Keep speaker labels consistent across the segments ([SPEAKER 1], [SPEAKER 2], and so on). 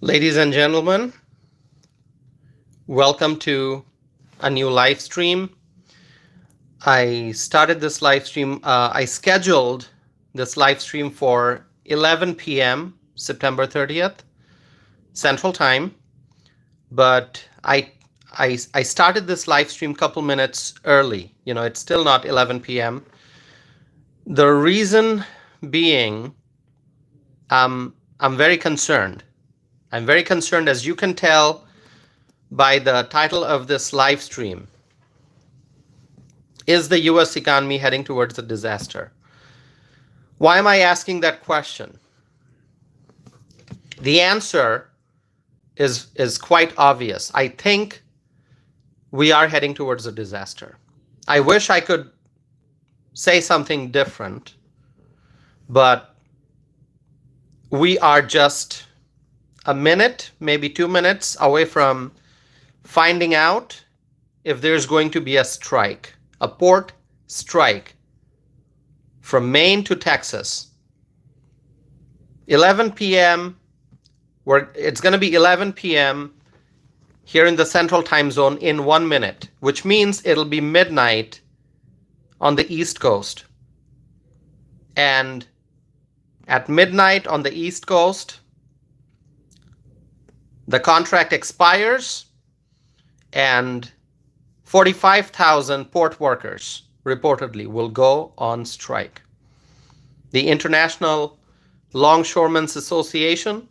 [SPEAKER 1] Ladies and gentlemen, welcome to a new live stream. I started this live stream, I scheduled this live stream for 11 p.m. September 30th, Central Time, but I started this live stream a couple minutes early. It's still not 11 p.m. The reason being, I'm very concerned. I'm very concerned, as you can tell by the title of this live stream. Is the US economy heading towards a disaster? Why am I asking that question? The answer is quite obvious. I think we are heading towards a disaster. I wish I could say something different, but we are just a minute, maybe 2 minutes away from finding out if there's going to be a strike, a port strike from Maine to Texas. 11 p.m., it's going to be 11 p.m. here in the Central Time Zone in 1 minute, which means it'll be midnight on the East Coast. And at midnight on the East Coast, the contract expires and 45,000 port workers reportedly will go on strike. The International Longshoremen's Association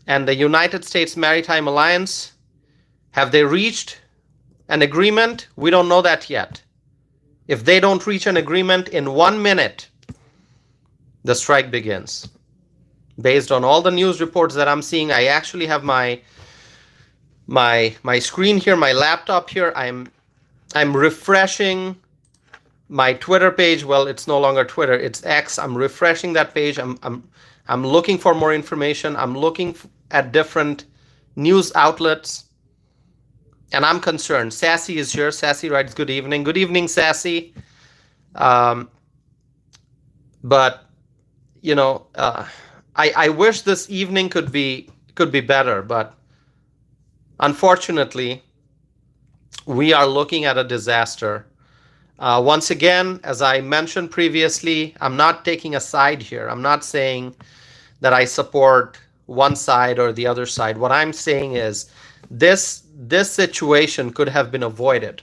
[SPEAKER 1] and the United States Maritime Alliance, have they reached an agreement? We don't know that yet. If they don't reach an agreement in 1 minute, the strike begins. Based on all the news reports that I'm seeing, I actually have my screen here, my laptop here. I'm refreshing my Twitter page. Well, it's no longer Twitter, it's X. I'm refreshing that page. I'm looking for more information. I'm looking at different news outlets, and I'm concerned. Sassy is here. Sassy writes, "Good evening." Good evening, Sassy. But I wish this evening could be better, but unfortunately, we are looking at a disaster. Once again, as I mentioned previously, I'm not taking a side here. I'm not saying that I support one side or the other side. What I'm saying is this situation could have been avoided.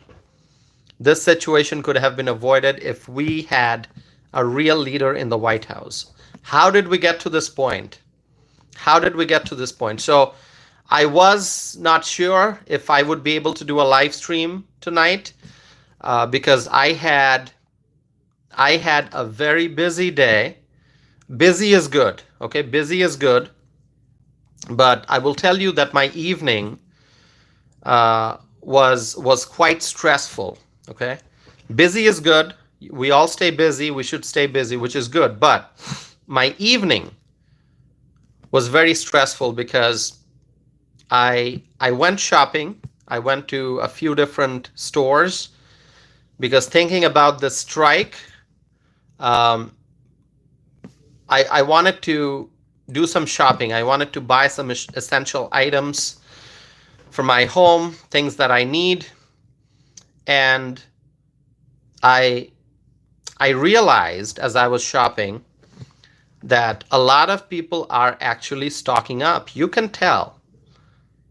[SPEAKER 1] This situation could have been avoided if we had a real leader in the White House. How did we get to this point? So I was not sure if I would be able to do a live stream tonight because I had a very busy day. Busy is good, okay? Busy is good. But I will tell you that my evening was quite stressful, okay? Busy is good. We all stay busy. We should stay busy, which is good. But my evening was very stressful because I went shopping. I went to a few different stores because thinking about the strike, I wanted to do some shopping. I wanted to buy some essential items for my home, things that I need. And I realized as I was shopping that a lot of people are actually stocking up. You can tell.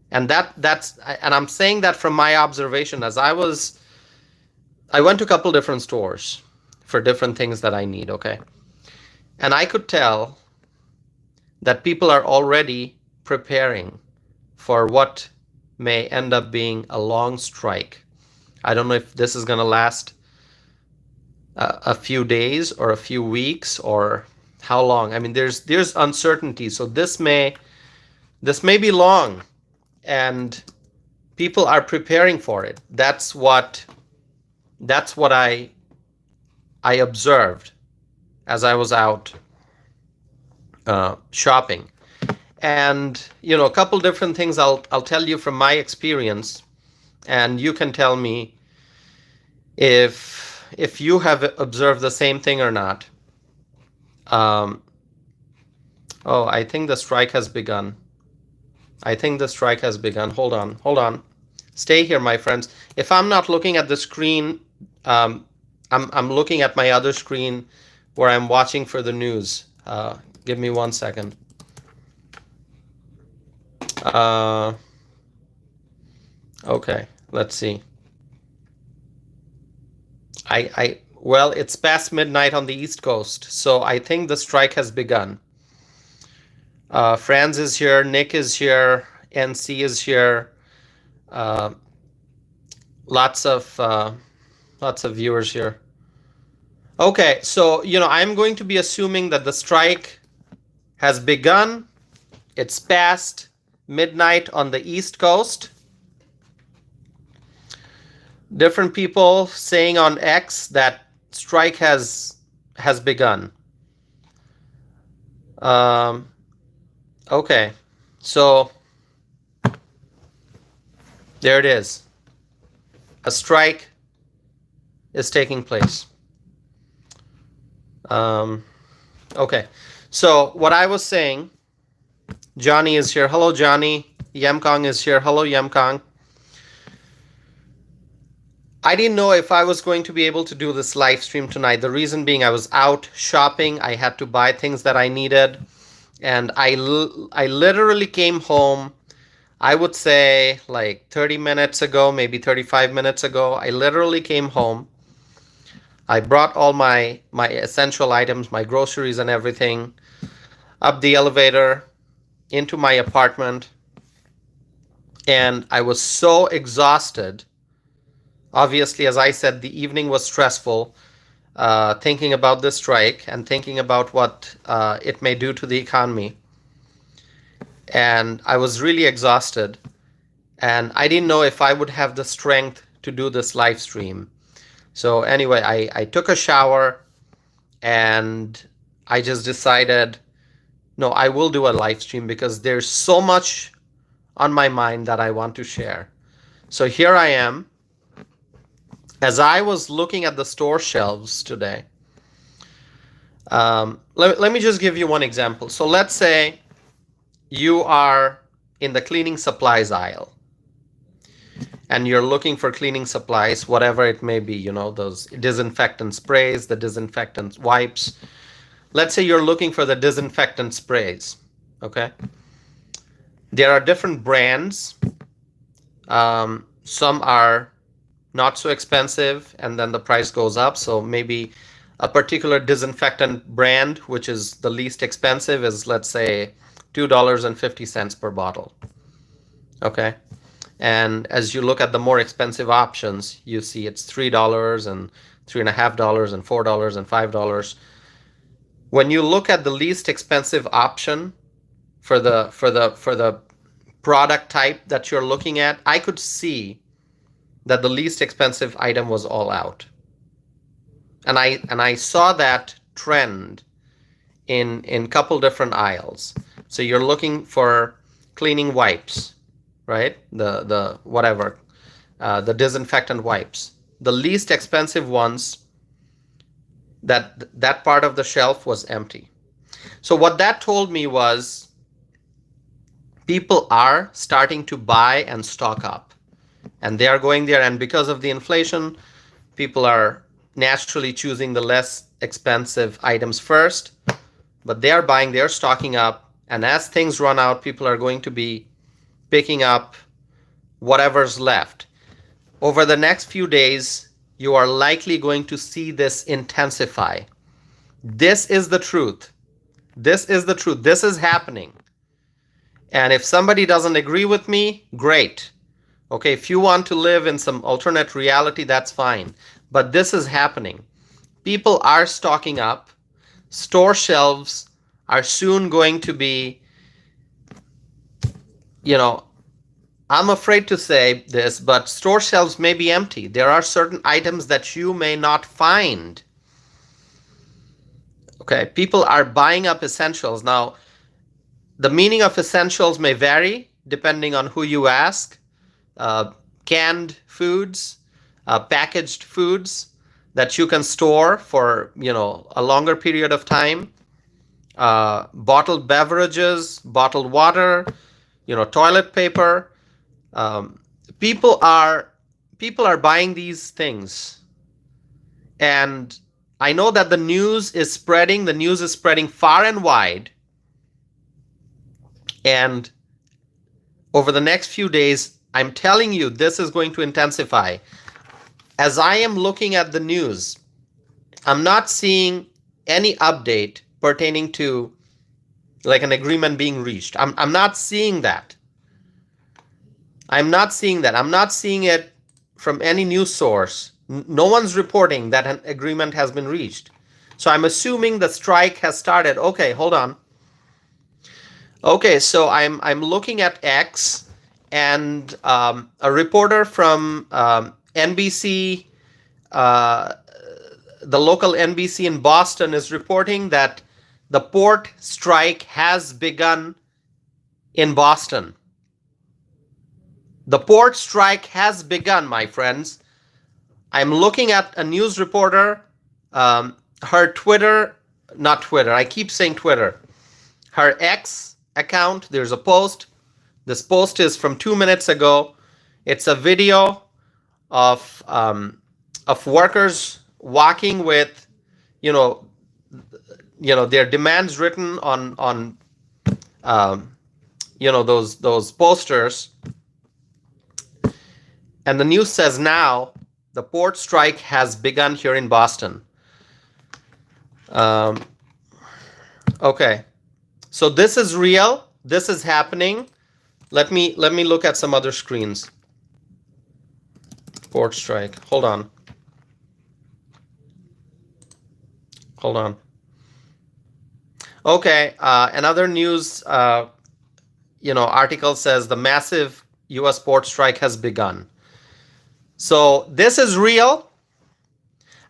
[SPEAKER 1] And and I'm saying that from my observation as I went to a couple different stores for different things that I need, okay? And I could tell that people are already preparing for what may end up being a long strike. I don't know if this is going to last a few days or a few weeks or how long. I mean, there's uncertainty. So this may be long, and people are preparing for it. That's what I observed as I was out shopping. And a couple different things I'll tell you from my experience, and you can tell me if you have observed the same thing or not. Oh, I think the strike has begun. I think the strike has begun. Hold on, hold on. Stay here, my friends. If I'm not looking at the screen, um, I'm looking at my other screen where I'm watching for the news. Give me 1 second. Okay, let's see. Well, it's past midnight on the East Coast, so I think the strike has begun. Franz is here, Nick is here, NC is here. Lots of viewers here. Okay, so I'm going to be assuming that the strike has begun. It's past midnight on the East Coast. Different people saying on X that strike has begun. Okay, so there it is. A strike is taking place. Okay, so what I was saying, Johnny is here. Hello, Johnny. Yemkong is here. Hello, Yemkong. I didn't know if I was going to be able to do this live stream tonight. The reason being I was out shopping. I had to buy things that I needed. And I literally came home, I would say like 30 minutes ago, maybe 35 minutes ago. I literally came home. I brought all my essential items, my groceries and everything, up the elevator into my apartment. And I was so exhausted. Obviously, as I said, the evening was stressful, thinking about this strike and thinking about what it may do to the economy. And I was really exhausted. And I didn't know if I would have the strength to do this live stream. So anyway, I took a shower and I just decided, no, I will do a live stream because there's so much on my mind that I want to share. So here I am. As I was looking at the store shelves today, let me just give you one example. So let's say you are in the cleaning supplies aisle and you're looking for cleaning supplies, whatever it may be, those disinfectant sprays, the disinfectant wipes. Let's say you're looking for the disinfectant sprays, okay? There are different brands. Some are not so expensive, and then the price goes up. So maybe a particular disinfectant brand, which is the least expensive, is, let's say, $2.50 per bottle. Okay. And as you look at the more expensive options, you see it's $3 and $3.50 and $4 and $5. When you look at the least expensive option for the product type that you're looking at, I could see that the least expensive item was all out. And I saw that trend in a couple different aisles. So you're looking for cleaning wipes, right? The disinfectant wipes. The least expensive ones, that part of the shelf was empty. So what that told me was people are starting to buy and stock up. And they are going there, and because of the inflation, people are naturally choosing the less expensive items first, but they are buying, they're stocking up, and as things run out, people are going to be picking up whatever's left. Over the next few days, you are likely going to see this intensify. This is the truth. This is the truth. This is happening. And if somebody doesn't agree with me, great. Okay, if you want to live in some alternate reality, that's fine. But this is happening. People are stocking up. Store shelves are soon going to be, I'm afraid to say this, but store shelves may be empty. There are certain items that you may not find. Okay, people are buying up essentials. Now, the meaning of essentials may vary depending on who you ask. Canned foods, packaged foods that you can store for a longer period of time, bottled beverages, bottled water, toilet paper. Um, people are buying these things, and I know that the news is spreading. The news is spreading far and wide, and over the next few days, I'm telling you, this is going to intensify. As I am looking at the news, I'm not seeing any update pertaining to like an agreement being reached. I'm not seeing that. I'm not seeing that. I'm not seeing it from any news source. No one's reporting that an agreement has been reached. So I'm assuming the strike has started. Okay, hold on. Okay, so I'm looking at X, and a reporter from NBC, the local NBC in Boston, is reporting that the port strike has begun in Boston. The port strike has begun, my friends. I'm looking at a news reporter, her Twitter, not Twitter, I keep saying Twitter, her X account, there's a post. This post is from 2 minutes ago. It's a video of workers walking with, their demands written on those posters. And the news says now the port strike has begun here in Boston. Okay, so this is real. This is happening. Let me look at some other screens. Port strike. Hold on. Okay, another news article says the massive U.S. port strike has begun. So this is real.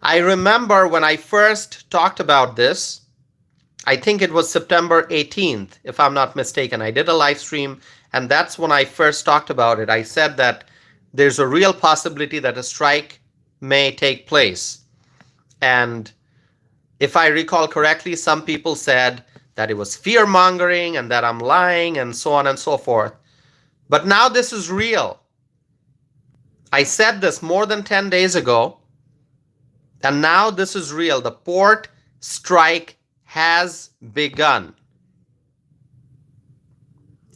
[SPEAKER 1] I remember when I first talked about this, I think it was September 18th, if I'm not mistaken. I did a live stream, and that's when I first talked about it. I said that there's a real possibility that a strike may take place. And if I recall correctly, some people said that it was fear-mongering and that I'm lying and so on and so forth. But now this is real. I said this more than 10 days ago, and now this is real. The port strike has begun.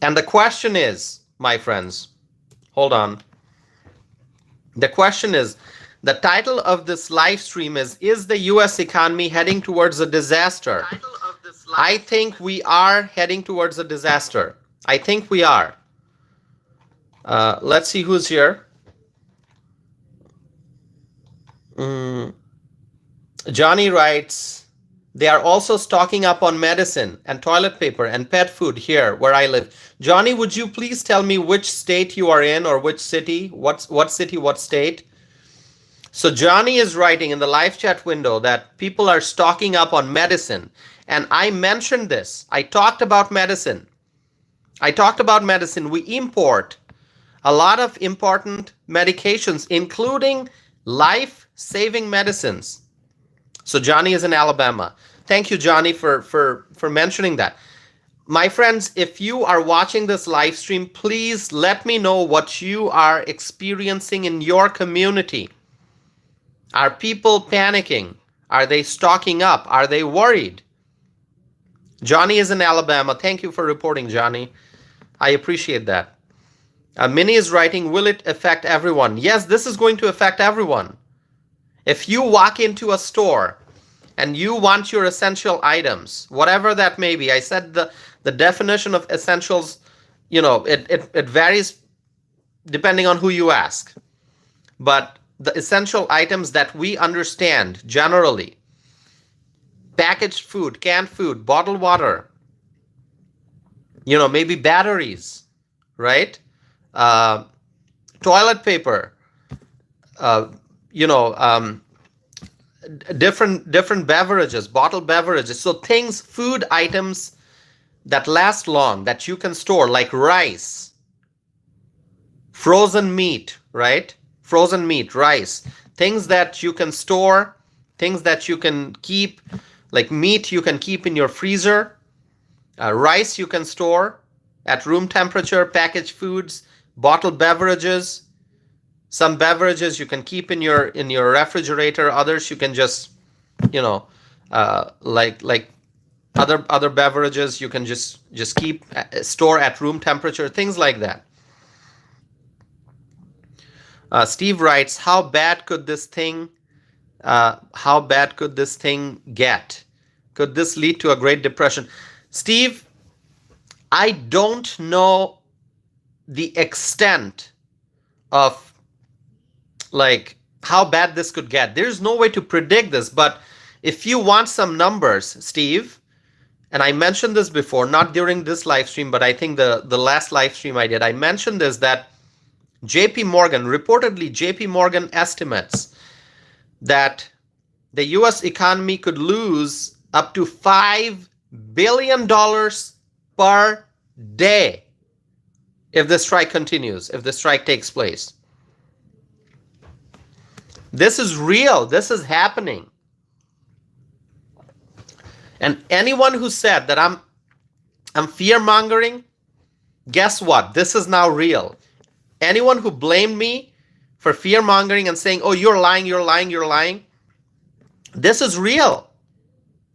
[SPEAKER 1] And the question is, my friends, hold on. The question is, the title of this live stream is the U.S. economy heading towards a disaster? I think we are heading towards a disaster. I think we are. Let's see who's here. Johnny writes, they are also stocking up on medicine and toilet paper and pet food here where I live. Johnny, would you please tell me which state you are in, or which city? What city, what state? So Johnny is writing in the live chat window that people are stocking up on medicine. And I mentioned this. I talked about medicine. We import a lot of important medications, including life-saving medicines. So Johnny is in Alabama. Thank you, Johnny, for mentioning that. My friends, if you are watching this live stream, please let me know what you are experiencing in your community. Are people panicking? Are they stocking up? Are they worried? Johnny is in Alabama. Thank you for reporting, Johnny. I appreciate that. Minnie is writing, will it affect everyone? Yes, this is going to affect everyone. If you walk into a store and you want your essential items, whatever that may be, I said the definition of essentials, it varies depending on who you ask. But the essential items that we understand generally, packaged food, canned food, bottled water, maybe batteries, right? Toilet paper, different beverages, bottled beverages. So things, food items that last long, that you can store, like rice, frozen meat, right? Frozen meat, rice, things that you can store, things that you can keep, like meat you can keep in your freezer, rice you can store, at room temperature, packaged foods, bottled beverages. Some beverages you can keep in your refrigerator. Others you can just, you know, like other beverages you can just keep store at room temperature. Things like that. Steve writes, how bad could this thing get? Could this lead to a Great Depression? Steve, I don't know the extent of like how bad this could get. There's no way to predict this, but if you want some numbers, Steve, and I mentioned this before, not during this live stream, but I think the last live stream I did, I mentioned this, that reportedly JP Morgan estimates that the US economy could lose up to $5 billion per day if the strike continues, if the strike takes place. This is real. This is happening. And anyone who said that I'm fear-mongering, guess what? This is now real. Anyone who blamed me for fear-mongering and saying, oh, you're lying, this is real.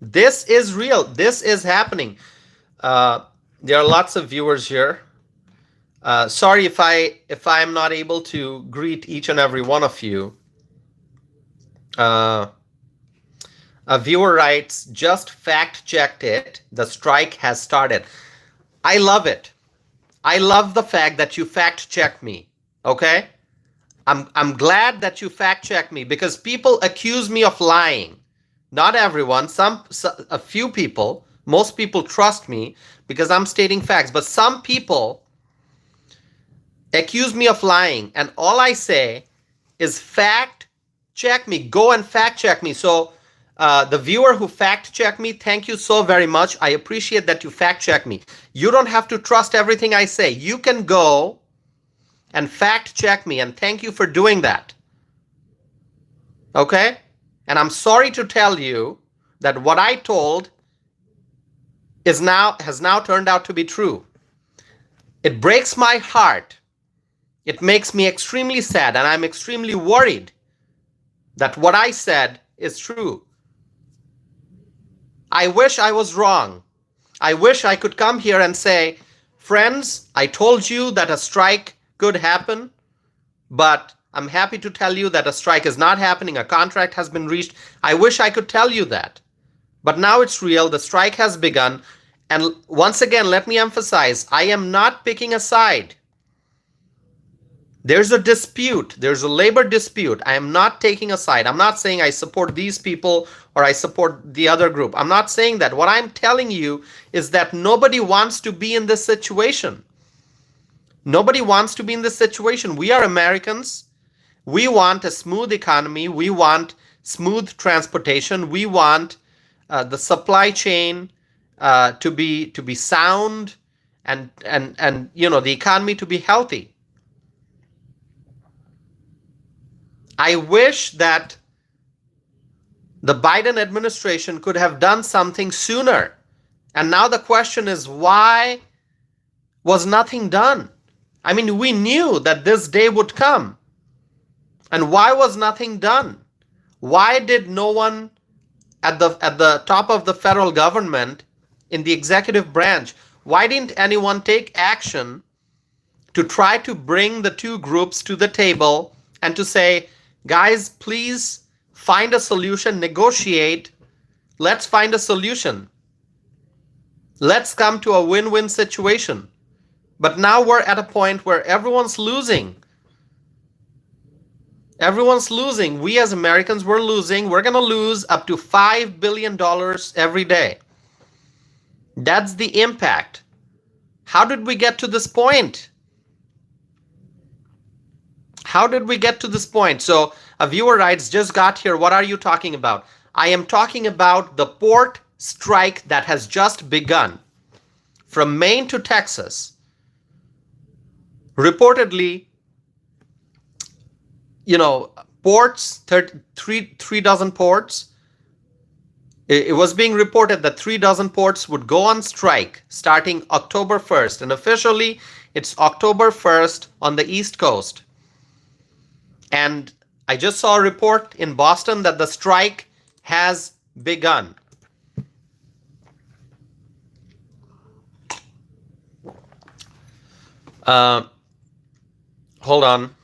[SPEAKER 1] This is real. This is happening. There are lots of viewers here. Sorry if I'm not able to greet each and every one of you. A viewer writes, just fact-checked it. The strike has started. I love it. I love the fact that you fact-check me. Okay? I'm glad that you fact-check me because people accuse me of lying. Not everyone. A few people. Most people trust me because I'm stating facts. But some people accuse me of lying, and all I say is fact-check me. Go and fact-check me. So the viewer who fact-checked me, thank you so very much. I appreciate that you fact-check me. You don't have to trust everything I say. You can go and fact-check me, and thank you for doing that. Okay? And I'm sorry to tell you that what I told has now turned out to be true. It breaks my heart. It makes me extremely sad, and I'm extremely worried that what I said is true. I wish I was wrong. I wish I could come here and say, friends, I told you that a strike could happen, but I'm happy to tell you that a strike is not happening. A contract has been reached. I wish I could tell you that. But now it's real. The strike has begun. And once again, let me emphasize, I am not picking a side. There's a dispute. There's a labor dispute. I am not taking a side. I'm not saying I support these people or I support the other group. I'm not saying that. What I'm telling you is that nobody wants to be in this situation. Nobody wants to be in this situation. We are Americans. We want a smooth economy. We want smooth transportation. We want the supply chain to be sound and the economy to be healthy. I wish that the Biden administration could have done something sooner. And now the question is, why was nothing done? I mean, we knew that this day would come. And why was nothing done? Why did no one at the top of the federal government in the executive branch, why didn't anyone take action to try to bring the two groups to the table and to say, guys, please find a solution, negotiate. Let's find a solution. Let's come to a win-win situation. But now we're at a point where everyone's losing. Everyone's losing. We as Americans, we're losing. We're going to lose up to $5 billion every day. That's the impact. How did we get to this point? How did we get to this point? So a viewer writes, just got here. What are you talking about? I am talking about the port strike that has just begun from Maine to Texas. Reportedly, ports, three dozen ports It was being reported that 36 ports would go on strike starting October 1st. And officially, it's October 1st on the East Coast. And I just saw a report in Boston that the strike has begun. Hold on.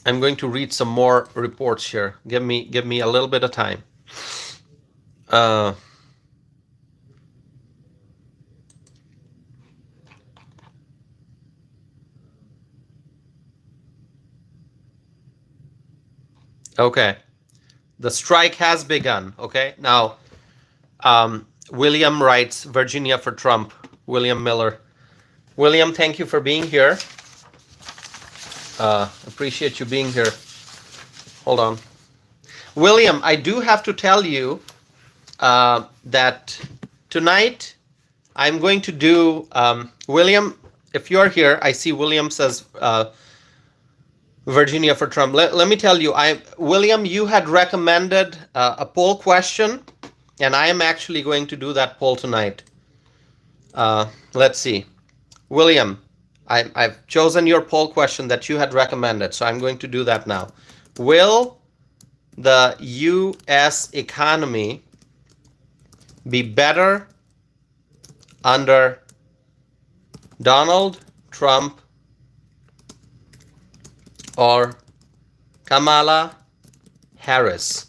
[SPEAKER 1] I'm going to read some more reports here. Give me a little bit of time. Okay. The strike has begun. Okay. Now, William writes, Virginia for Trump. William Miller. William, thank you for being here. Appreciate you being here. Hold on. William, I do have to tell you that tonight I'm going to do, William, if you're here, I see William says Virginia for Trump. Let me tell you, William, you had recommended a poll question, and I am actually going to do that poll tonight. Let's see. William, I've chosen your poll question that you had recommended, so I'm going to do that now. Will the U.S. economy be better under Donald Trump or Kamala Harris?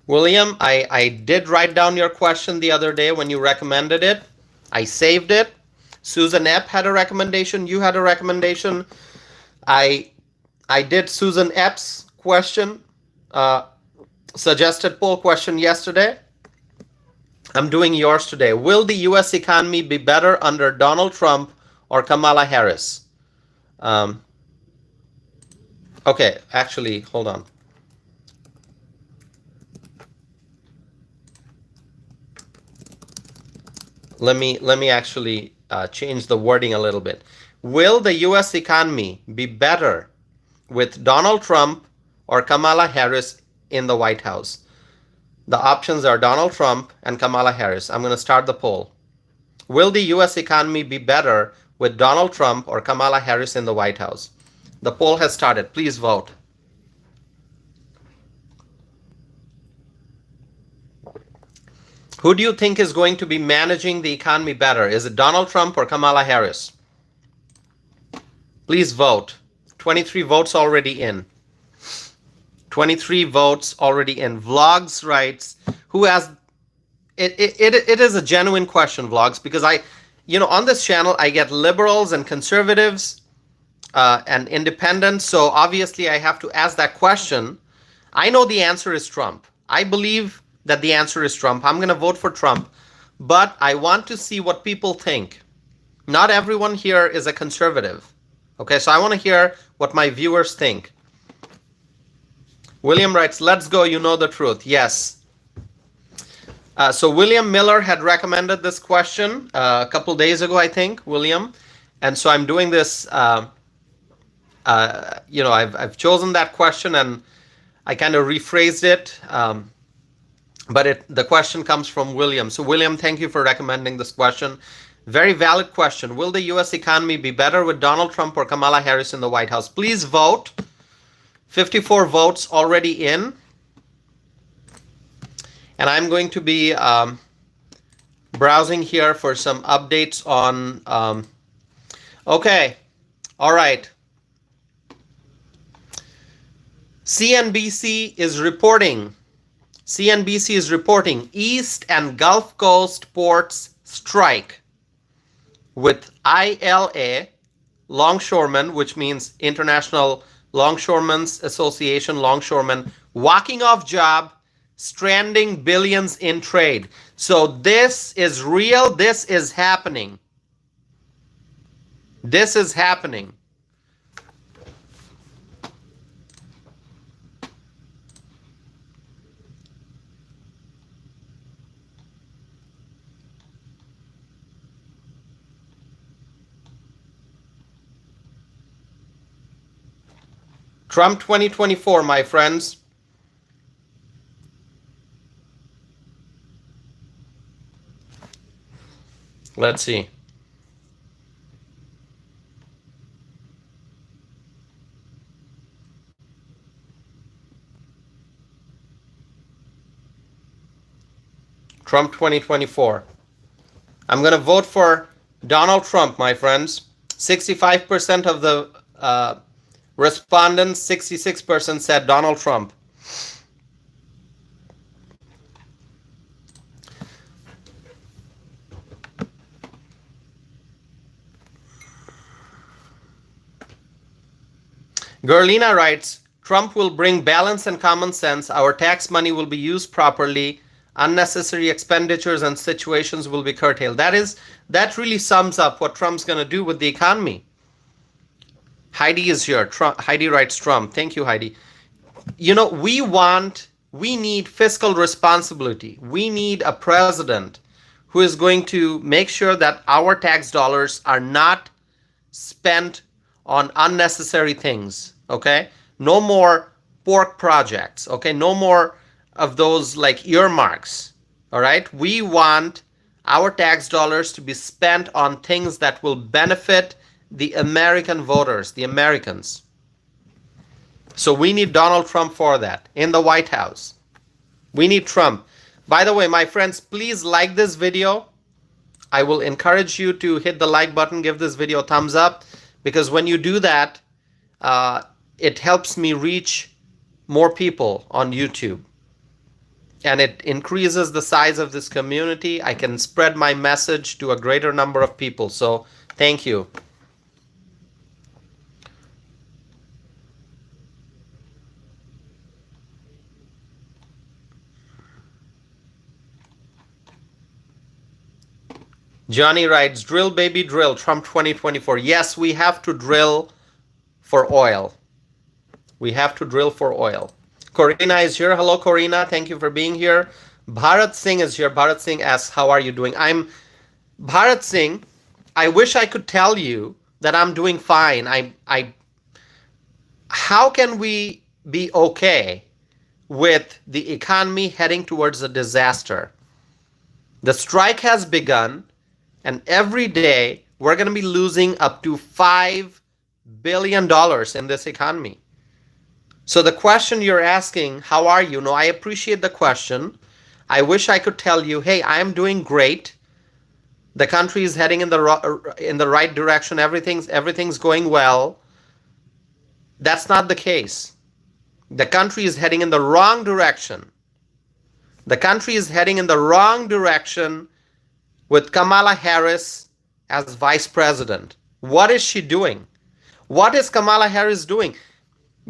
[SPEAKER 1] William, I did write down your question the other day when you recommended it. I saved it. Susan Epp had a recommendation. You had a recommendation. I did Susan Epp's question, suggested poll question yesterday. I'm doing yours today. Will the U.S. economy be better under Donald Trump or Kamala Harris? Okay, actually, hold on. Let me actually change the wording a little bit. Will the U.S. economy be better with Donald Trump or Kamala Harris in the White House? The options are Donald Trump and Kamala Harris. I'm going to start the poll. Will the U.S. economy be better with Donald Trump or Kamala Harris in the White House? The poll has started. Please vote. Who do you think is going to be managing the economy better? Is it Donald Trump or Kamala Harris? Please vote. 23 votes already in. 23 votes already in. Vlogs writes, who has, it is a genuine question, Vlogs, because on this channel, I get liberals and conservatives and independents. So obviously I have to ask that question. I know the answer is Trump. I believe that the answer is Trump. I'm going to vote for Trump, but I want to see what people think. Not everyone here is a conservative. Okay, so I want to hear what my viewers think. William writes, let's go, you know the truth. Yes. So William Miller had recommended this question a couple days ago, I think, William. And so I'm doing this, I've chosen that question and I kind of rephrased it. But the question comes from William. So William, thank you for recommending this question. Very valid question. Will the U.S. economy be better with Donald Trump or Kamala Harris in the White House? Please vote. 54 votes already in. And I'm going to be browsing here for some updates on... okay. All right. CNBC is reporting East and Gulf Coast ports strike with ILA, longshoremen, which means International Longshoremen's Association, longshoremen, walking off job, stranding billions in trade. So this is real. This is happening. This is happening. Trump 2024, my friends. Let's see. Trump 2024. I'm going to vote for Donald Trump, my friends. 65% of the respondents, 66% said Donald Trump. Gerlina writes, Trump will bring balance and common sense. Our tax money will be used properly. Unnecessary expenditures and situations will be curtailed. That really sums up what Trump's going to do with the economy. Heidi is here. Heidi writes Trump. Thank you, Heidi. You know, we need fiscal responsibility. We need a president who is going to make sure that our tax dollars are not spent on unnecessary things. Okay, no more pork projects. Okay, no more of those like earmarks. All right, we want our tax dollars to be spent on things that will benefit the American voters, the Americans. So we need Donald Trump for that in the White House. We need Trump. By the way, my friends, please like this video. I will encourage you to hit the like button, give this video a thumbs up, because when you do that, it helps me reach more people on YouTube. And it increases the size of this community. I can spread my message to a greater number of people. So thank you. Johnny writes, drill baby drill, Trump 2024. Yes, we have to drill for oil. We have to drill for oil. Corina is here. Hello, Corina. Thank you for being here. Bharat Singh is here. Bharat Singh asks, how are you doing? I'm Bharat Singh. I wish I could tell you that I'm doing fine. How can we be okay with the economy heading towards a disaster? The strike has begun, and every day we're going to be losing up to $5 billion in this economy. So the question you're asking, how are you? No, I appreciate the question. I wish I could tell you, hey, I'm doing great. The country is heading in the right direction. Everything's going well. That's not the case. The country is heading in the wrong direction. The country is heading in the wrong direction with Kamala Harris as vice president. What is she doing? What is Kamala Harris doing?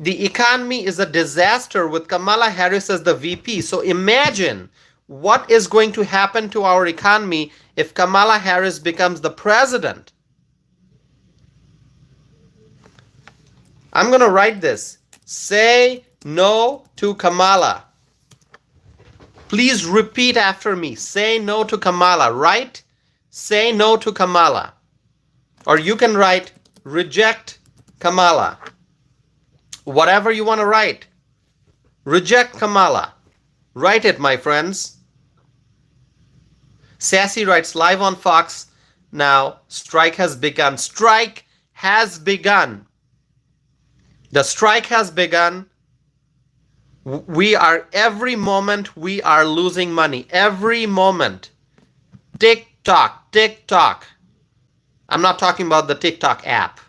[SPEAKER 1] The economy is a disaster with Kamala Harris as the VP. So imagine what is going to happen to our economy if Kamala Harris becomes the president. I'm going to write this. Say no to Kamala. Please repeat after me. Say no to Kamala. Write, say no to Kamala. Or you can write, reject Kamala. Whatever you want to write. Reject Kamala. Write it, my friends. Sassy writes, live on Fox now. Strike has begun. Strike has begun. The strike has begun. Every moment we are losing money. Every moment. TikTok, TikTok. I'm not talking about the TikTok app.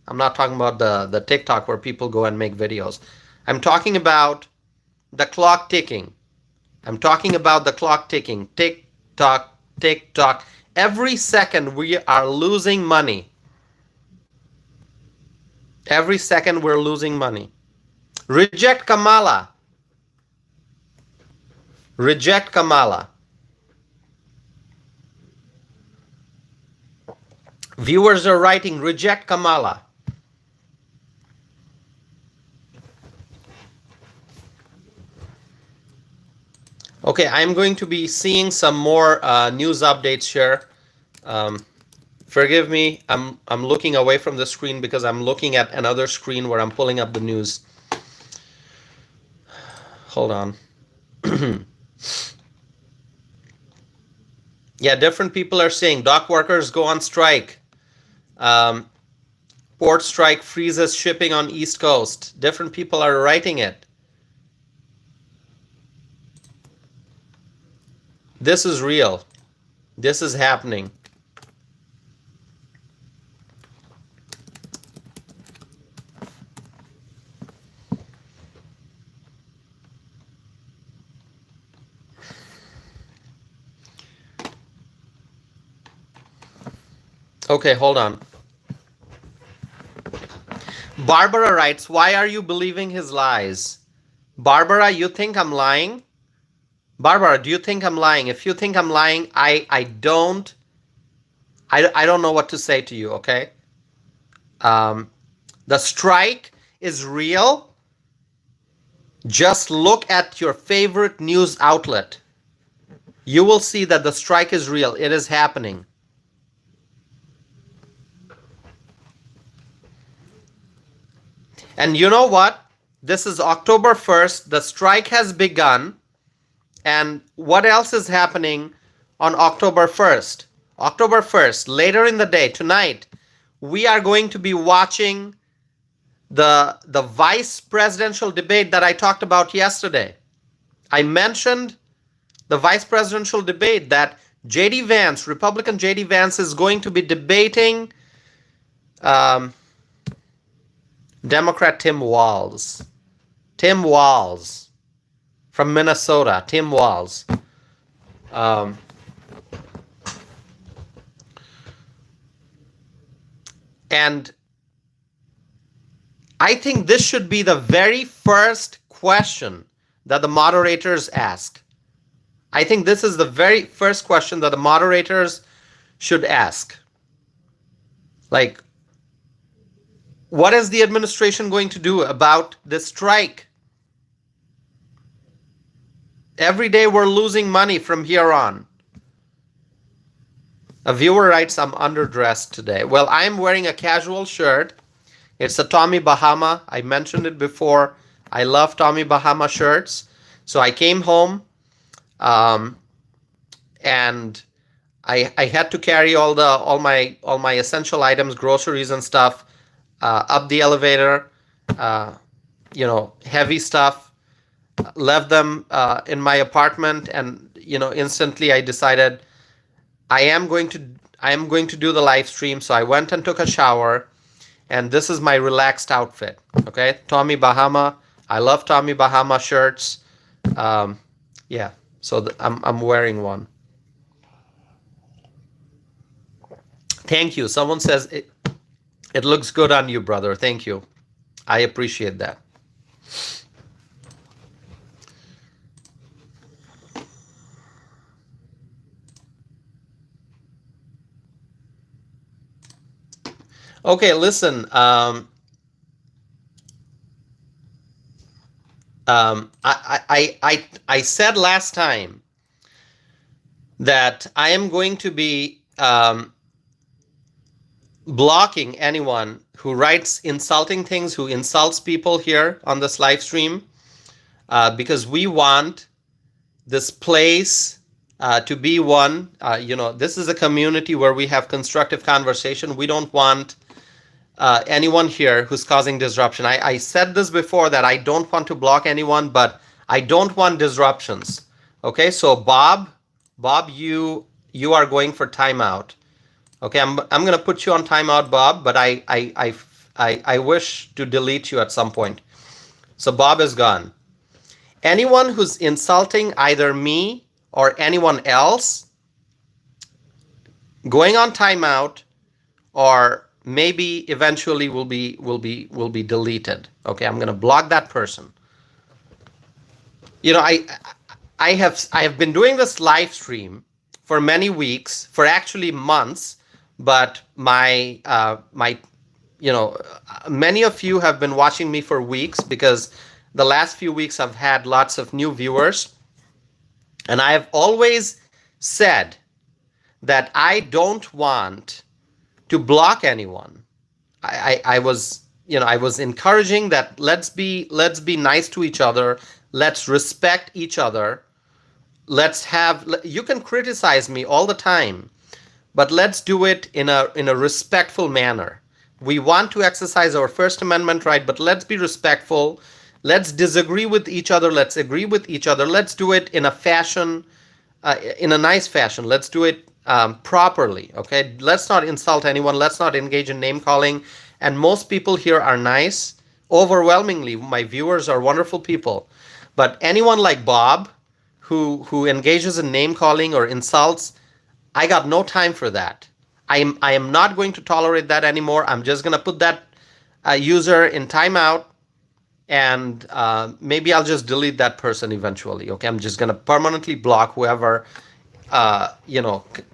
[SPEAKER 1] I'm not talking about the TikTok where people go and make videos. I'm talking about the clock ticking. I'm talking about the clock ticking. TikTok, TikTok. Every second we are losing money. Every second we're losing money. Reject Kamala. Reject Kamala. Viewers are writing, reject Kamala. Okay, I'm going to be seeing some more news updates here. Forgive me, I'm looking away from the screen because I'm looking at another screen where I'm pulling up the news. Hold on. Yeah, different people are saying dock workers go on strike. Port strike freezes shipping on East Coast. Different people are writing it. This is real. This is happening. Okay, hold on. Barbara writes, why are you believing his lies? Barbara, you think I'm lying? Barbara, do you think I'm lying? If you think I'm lying, I don't know what to say to you, okay? The strike is real. Just look at your favorite news outlet. You will see that the strike is real. It is happening. And you know what? This is October 1st. The strike has begun. And what else is happening on October 1st? October 1st, later in the day, tonight, we are going to be watching the vice presidential debate that I talked about yesterday. I mentioned the vice presidential debate that J.D. Vance, Republican J.D. Vance, is going to be debating Democrat Tim Walz. Tim Walz from Minnesota. Tim Walz. And I think this should be the very first question that the moderators ask. I think this is the very first question that the moderators should ask. Like, what is the administration going to do about this strike? Every day we're losing money from here on. A viewer writes, I'm underdressed today. Well, I'm wearing a casual shirt. It's a Tommy Bahama. I mentioned it before. I love Tommy Bahama shirts. So I came home and I had to carry all my essential items, groceries and stuff, up the elevator, heavy stuff, left them in my apartment, and instantly I decided I am going to do the live stream. So I went and took a shower, and this is my relaxed outfit. Okay, Tommy Bahama. I love Tommy Bahama shirts. Yeah, so I'm wearing one. Thank you. Someone says it looks good on you, brother. Thank you. I appreciate that. Okay, listen. I said last time that I am going to be blocking anyone who writes insulting things, who insults people here on this live stream, because we want this place to be one. This is a community where we have constructive conversation. We don't want anyone here who's causing disruption. I said this before, that I don't want to block anyone, but I don't want disruptions. Okay, so Bob, you are going for timeout. Okay, I'm gonna put you on timeout, Bob, but I wish to delete you at some point. So Bob is gone. Anyone who's insulting either me or anyone else, going on timeout, or maybe eventually will be deleted. Okay, I'm gonna block that person. I have been doing this live stream for many weeks, for actually months, but many of you have been watching me for weeks, because the last few weeks I've had lots of new viewers, and I have always said that I don't want to block anyone. I was encouraging that let's be nice to each other. Let's respect each other. You can criticize me all the time, but let's do it in a respectful manner. We want to exercise our First Amendment right, but let's be respectful. Let's disagree with each other. Let's agree with each other. Let's do it in a fashion, in a nice fashion. Let's do it properly. Okay. Let's not insult anyone. Let's not engage in name calling. And most people here are nice. Overwhelmingly, my viewers are wonderful people. But anyone like Bob, who engages in name calling or insults, I got no time for that. I am not going to tolerate that anymore. I'm just going to put that user in timeout, and maybe I'll just delete that person eventually. Okay, I'm just going to permanently block whoever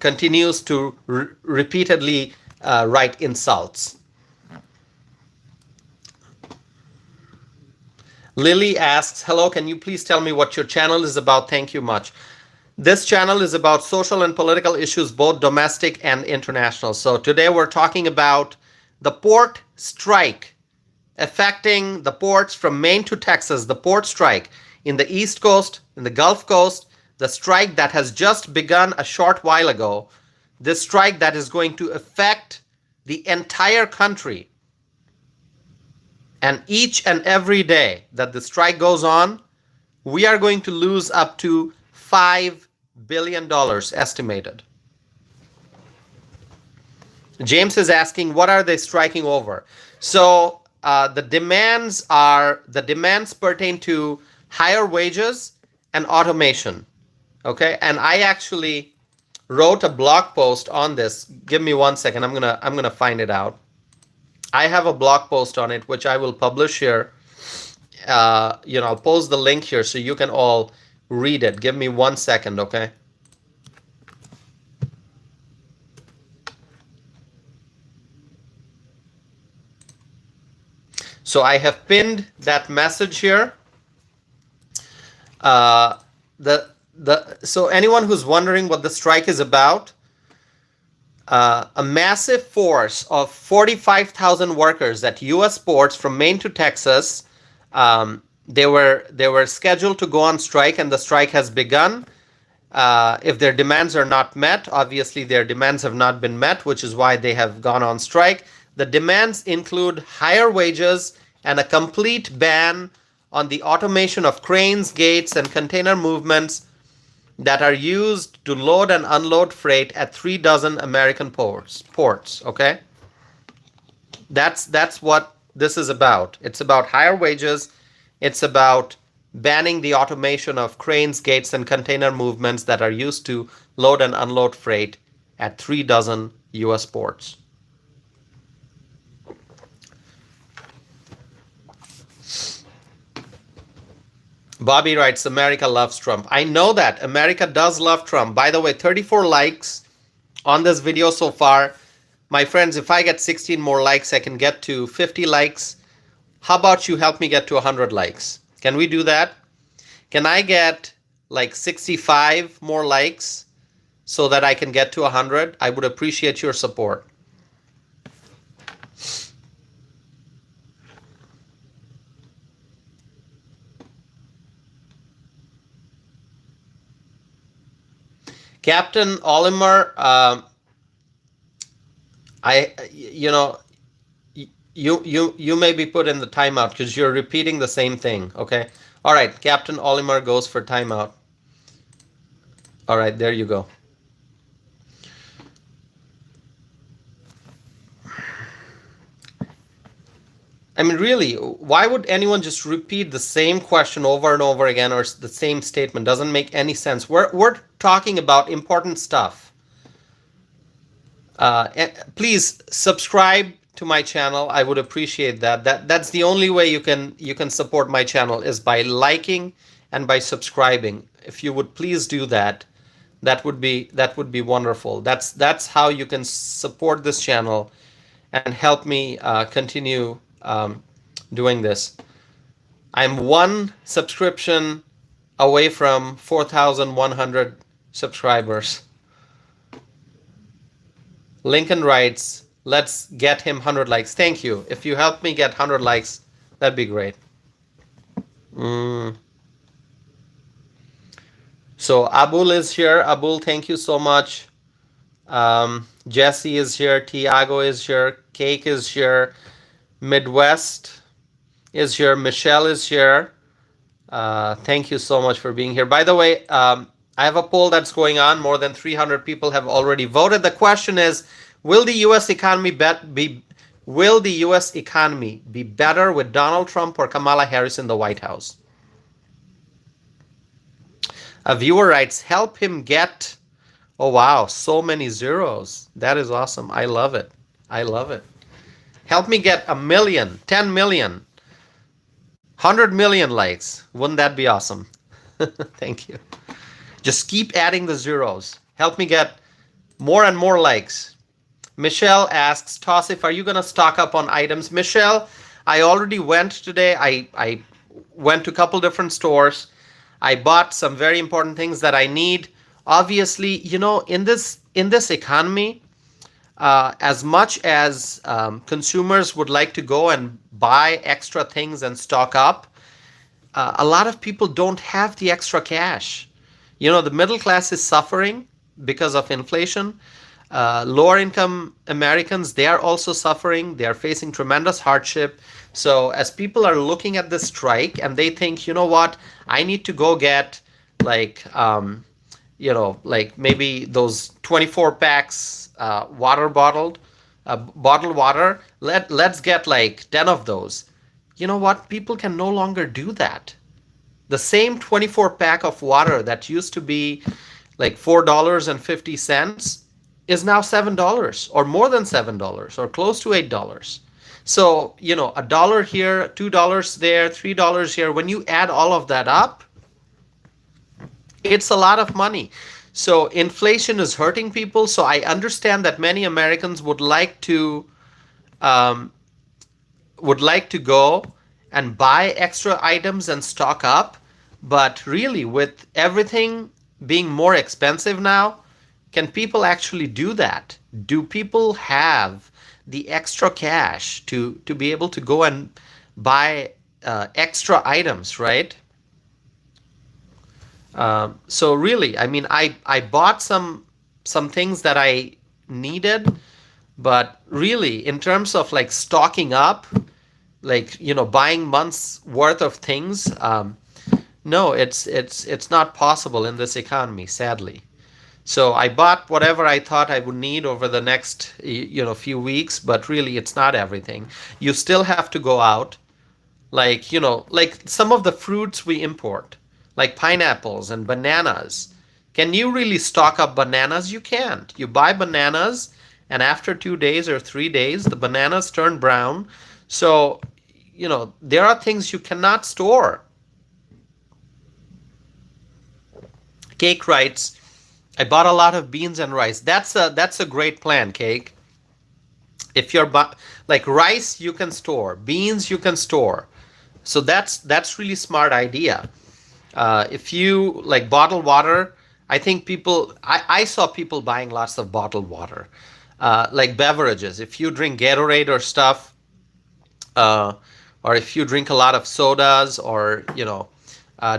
[SPEAKER 1] continues to repeatedly write insults. Lily asks, hello, can you please tell me what your channel is about? Thank you much. This channel is about social and political issues, both domestic and international. So today we're talking about the port strike affecting the ports from Maine to Texas, the port strike in the East Coast, in the Gulf Coast, the strike that has just begun a short while ago, this strike that is going to affect the entire country. And each and every day that the strike goes on, we are going to lose up to $5 billion estimated. James is asking, what are they striking over? So the demands pertain to higher wages and automation. Okay, and I actually wrote a blog post on this. Give me 1 second. I'm gonna find it out. I have a blog post on it, which I will publish here. I'll post the link here so you can all read it. Give me 1 second, okay? So I have pinned that message here. So anyone who's wondering what the strike is about, a massive force of 45,000 workers at U.S. ports from Maine to Texas. They were scheduled to go on strike, and the strike has begun. If their demands are not met, obviously their demands have not been met, which is why they have gone on strike. The demands include higher wages and a complete ban on the automation of cranes, gates, and container movements that are used to load and unload freight at 3 dozen American ports. Okay, that's what this is about. It's about higher wages. It's about banning the automation of cranes, gates, and container movements that are used to load and unload freight at 3 dozen U.S. ports. Bobby writes, America loves Trump. I know that. America does love Trump. By the way, 34 likes on this video so far. My friends, if I get 16 more likes, I can get to 50 likes. How about you help me get to 100 likes? Can we do that? Can I get like 65 more likes so that I can get to 100? I would appreciate your support. Captain Olimer, you may be put in the timeout because you're repeating the same thing. Okay. All right. Captain Olimer goes for timeout. All right. There you go. I mean, really, why would anyone just repeat the same question over and over again, or the same statement? Doesn't make any sense. We're talking about important stuff. Please subscribe to my channel. I would appreciate that. That's the only way you can support my channel, is by liking and by subscribing. If you would please do that, that would be wonderful. That's how you can support this channel and help me continue doing this. I'm one subscription away from 4,100 subscribers. Lincoln writes, let's get him 100 likes. Thank you. If you help me get 100 likes, that'd be great. So Abul is here. Abul, thank you so much. Jesse is here. Tiago is here. Cake is here. Midwest is here. Michelle is here. Thank you so much for being here. By the way, I have a poll that's going on. More than 300 people have already voted. The question is, will the U.S. economy be better with Donald Trump or Kamala Harris in the White House? A viewer writes, help him get. Oh wow, so many zeros. That is awesome. I love it. I love it. Help me get 1 million, 10 million, 100 million likes. Wouldn't that be awesome? Thank you. Just keep adding the zeros. Help me get more and more likes. Michelle asks, Tosif, are you going to stock up on items? Michelle, I already went today. I went to a couple different stores. I bought some very important things that I need. Obviously, in this economy, as much as consumers would like to go and buy extra things and stock up, a lot of people don't have the extra cash. The middle class is suffering because of inflation. Lower income Americans, they are also suffering. They are facing tremendous hardship. So as people are looking at this strike and they think, you know what, I need to go get like maybe those 24 packs bottled water. Let's get like 10 of those. You know what? People can no longer do that. The same 24 pack of water that used to be like $4.50 is now $7 or more than $7 or close to $8. So, $1 here, $2 there, $3 here. When you add all of that up, it's a lot of money. So inflation is hurting people. So I understand that many Americans would like to go and buy extra items and stock up. But really, with everything being more expensive now, can people actually do that? Do people have the extra cash to be able to go and buy extra items, right? So really, I mean, I bought some things that I needed, but really, in terms of like stocking up, like buying months worth of things, no, it's not possible in this economy, sadly. So I bought whatever I thought I would need over the next few weeks, but really it's not everything. You still have to go out, like some of the fruits we import, like pineapples and bananas. Can you really stock up bananas? You can't. You buy bananas, and after 2 days or 3 days, the bananas turn brown. So there are things you cannot store. Cake writes, I bought a lot of beans and rice. That's a great plan, Cake. If you're like rice, you can store. Beans, you can store. So that's really smart idea. If you like bottled water, I think I saw people buying lots of bottled water, like beverages. If you drink Gatorade or stuff, or if you drink a lot of sodas or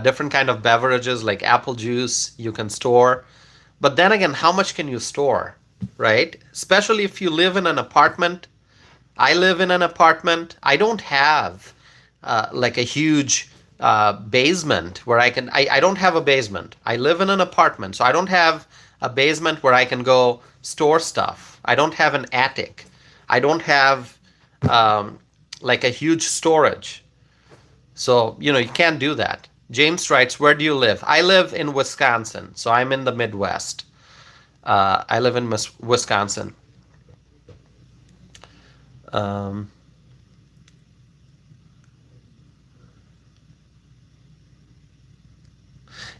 [SPEAKER 1] different kind of beverages like apple juice, you can store. But then again, how much can you store, right? Especially if you live in an apartment. I live in an apartment. I don't have like a huge basement where I don't have a basement. I live in an apartment, so I don't have a basement where I can go store stuff. I don't have an attic. I don't have like a huge storage. So, you can't do that. James writes, where do you live? I live in Wisconsin, so I'm in the Midwest. I live in Wisconsin.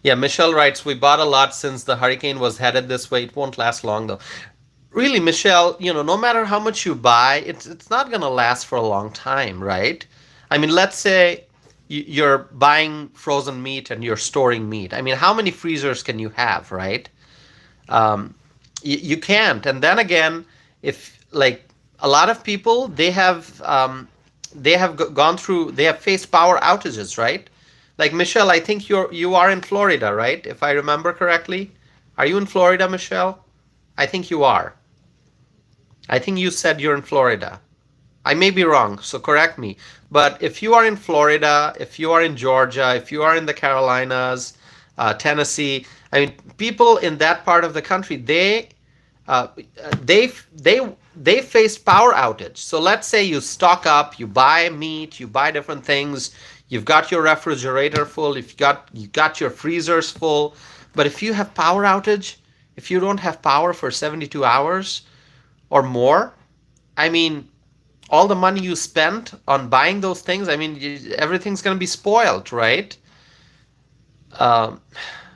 [SPEAKER 1] Yeah, Michelle writes, we bought a lot since the hurricane was headed this way. It won't last long, though. Really, Michelle, no matter how much you buy, it's not going to last for a long time, right? I mean, let's say you're buying frozen meat and you're storing meat. I mean, how many freezers can you have, right? You can't. And then again, if like a lot of people, they have faced power outages, right? Like Michelle, I think you are in Florida, right? If I remember correctly. Are you in Florida, Michelle? I think you are. I think you said you're in Florida. I may be wrong, so correct me. But if you are in Florida, if you are in Georgia, if you are in the Carolinas, Tennessee, I mean, people in that part of the country, uh, they they they faced power outage. So let's say you stock up, you buy meat, you buy different things, you've got your refrigerator full, if you got your freezers full, but if you have power outage, if you don't have power for 72 hours or more, I mean, all the money you spent on buying those things, I mean, everything's going to be spoiled, right? Um,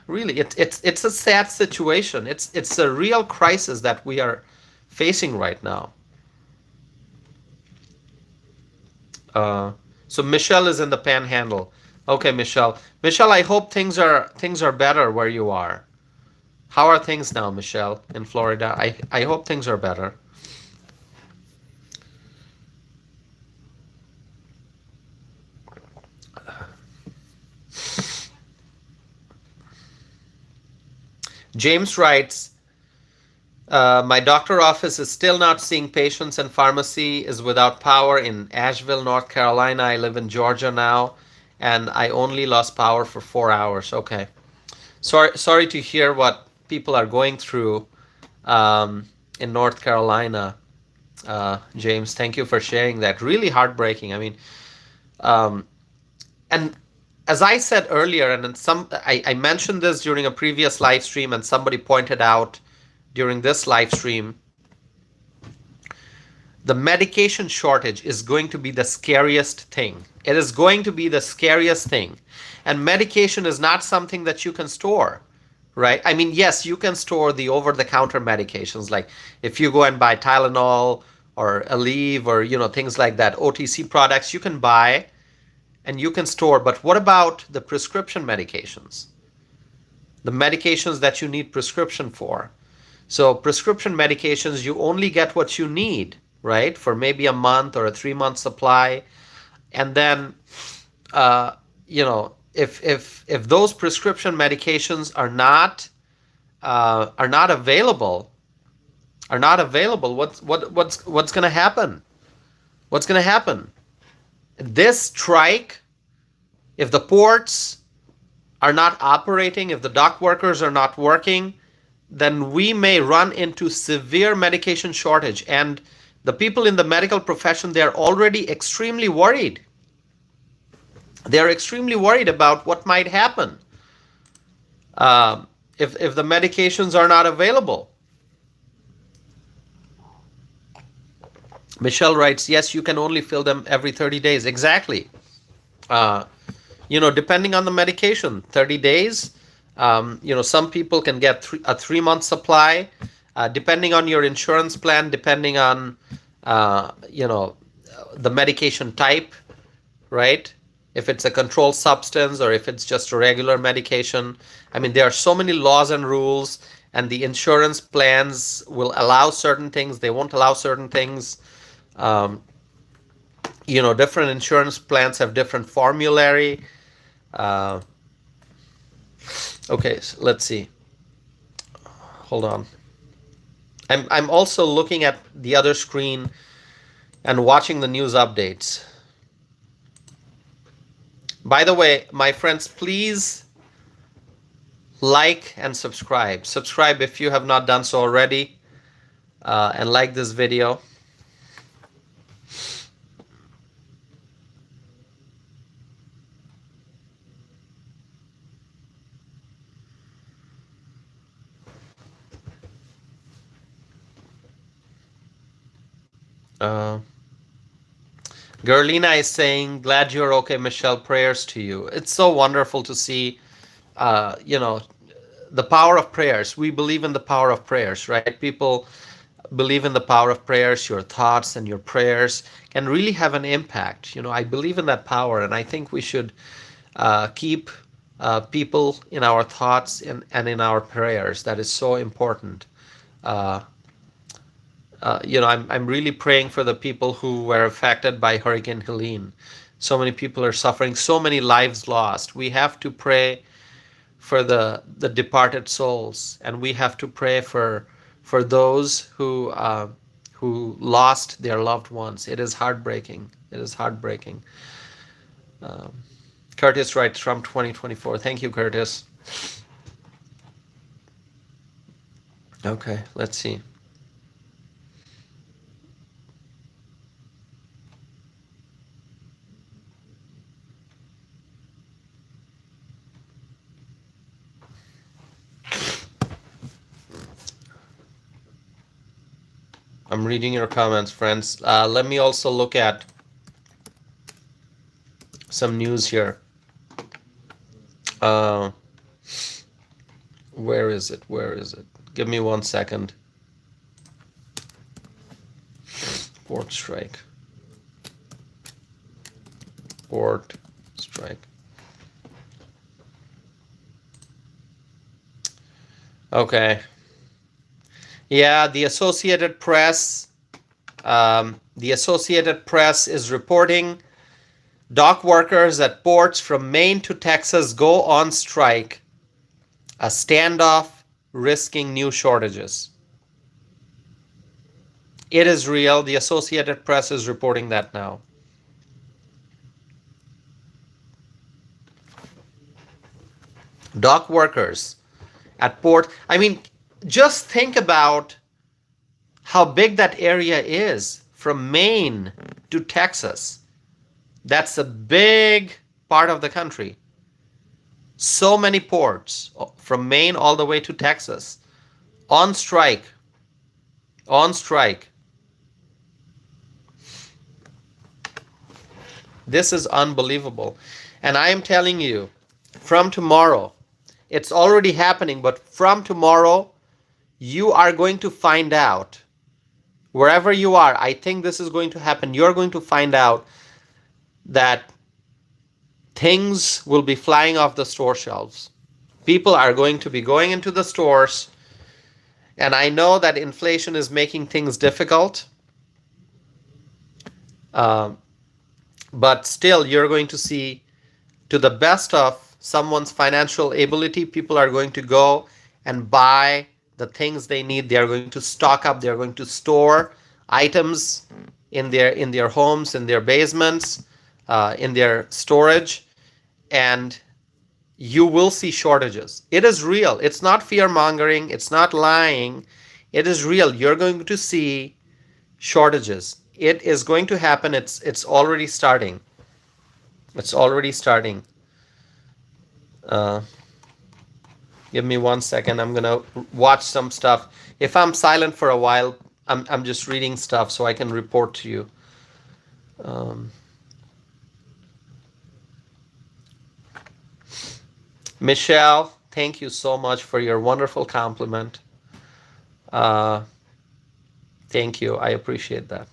[SPEAKER 1] really, it's a sad situation. It's a real crisis that we are facing right now. Uh, so Michelle is in the Panhandle. Okay, Michelle. Michelle, I hope things are better where you are. How are things now, Michelle, in Florida? I hope things are better. James writes, my doctor office is still not seeing patients and pharmacy is without power in Asheville, North Carolina. I live in Georgia now, and I only lost power for 4 hours. Okay. Sorry to hear what people are going through in North Carolina. James, thank you for sharing that. Really heartbreaking. I mean, um, and as I said earlier, and in I mentioned this during a previous live stream, and somebody pointed out during this live stream, the medication shortage is going to be the scariest thing. It is going to be the scariest thing. And medication is not something that you can store, right? I mean, yes, you can store the over-the-counter medications, like if you go and buy Tylenol or Aleve or things like that, OTC products you can buy and you can store. But what about the prescription medications? The medications that you need prescription for. So prescription medications, you only get what you need, right? For maybe a month or a 3-month supply. And then, if those prescription medications are not available, what's going to happen? What's going to happen? This strike, if the ports are not operating, if the dock workers are not working, then we may run into severe medication shortage. And the people in the medical profession, they're already extremely worried. They're extremely worried about what might happen if the medications are not available. Michelle writes, yes, you can only fill them every 30 days. Exactly. Depending on the medication, 30 days. Some people can get a 3-month supply, depending on your insurance plan, depending on, the medication type, right? If it's a controlled substance or if it's just a regular medication. I mean, there are so many laws and rules, and the insurance plans will allow certain things, they won't allow certain things. Different insurance plans have different formulary. Okay, so let's see. Hold on. I'm also looking at the other screen and watching the news updates. By the way, my friends, please like and subscribe. Subscribe if you have not done so already, and like this video. Gerlina is saying, glad you're okay, Michelle. Prayers to you. It's so wonderful to see, the power of prayers. We believe in the power of prayers, right? People believe in the power of prayers. Your thoughts and your prayers can really have an impact. I believe in that power, and I think we should keep people in our thoughts and in our prayers. That is so important. I'm really praying for the people who were affected by Hurricane Helene. So many people are suffering, so many lives lost. We have to pray for the departed souls, and we have to pray for those who lost their loved ones. It is heartbreaking. It is heartbreaking. Um, Curtis writes from 2024. Thank you, Curtis. Okay, let's see. I'm reading your comments, friends. Let me also look at some news here. Where is it? Where is it? Give me 1 second. Port strike. Port strike. Okay. Yeah, the Associated Press. The Associated Press is reporting dock workers at ports from Maine to Texas go on strike. A standoff risking new shortages. It is real. The Associated Press is reporting that now. Dock workers at port. I mean, just think about how big that area is from Maine to Texas. That's a big part of the country. So many ports from Maine all the way to Texas on strike. On strike. This is unbelievable. And I am telling you, from tomorrow, it's already happening, but from tomorrow, you are going to find out, wherever you are, I think this is going to happen. You're going to find out that things will be flying off the store shelves. People are going to be going into the stores, and I know that inflation is making things difficult, but still you're going to see, to the best of someone's financial ability, people are going to go and buy the things they need. They are going to stock up. They are going to store items in their homes, in their basements, in their storage, and you will see shortages. It is real. It's not fear mongering. It's not lying. It is real. You're going to see shortages. It is going to happen. It's already starting. It's already starting. Give me 1 second. I'm gonna watch some stuff. If I'm silent for a while, I'm just reading stuff so I can report to you. Michelle, thank you so much for your wonderful compliment. Thank you. I appreciate that.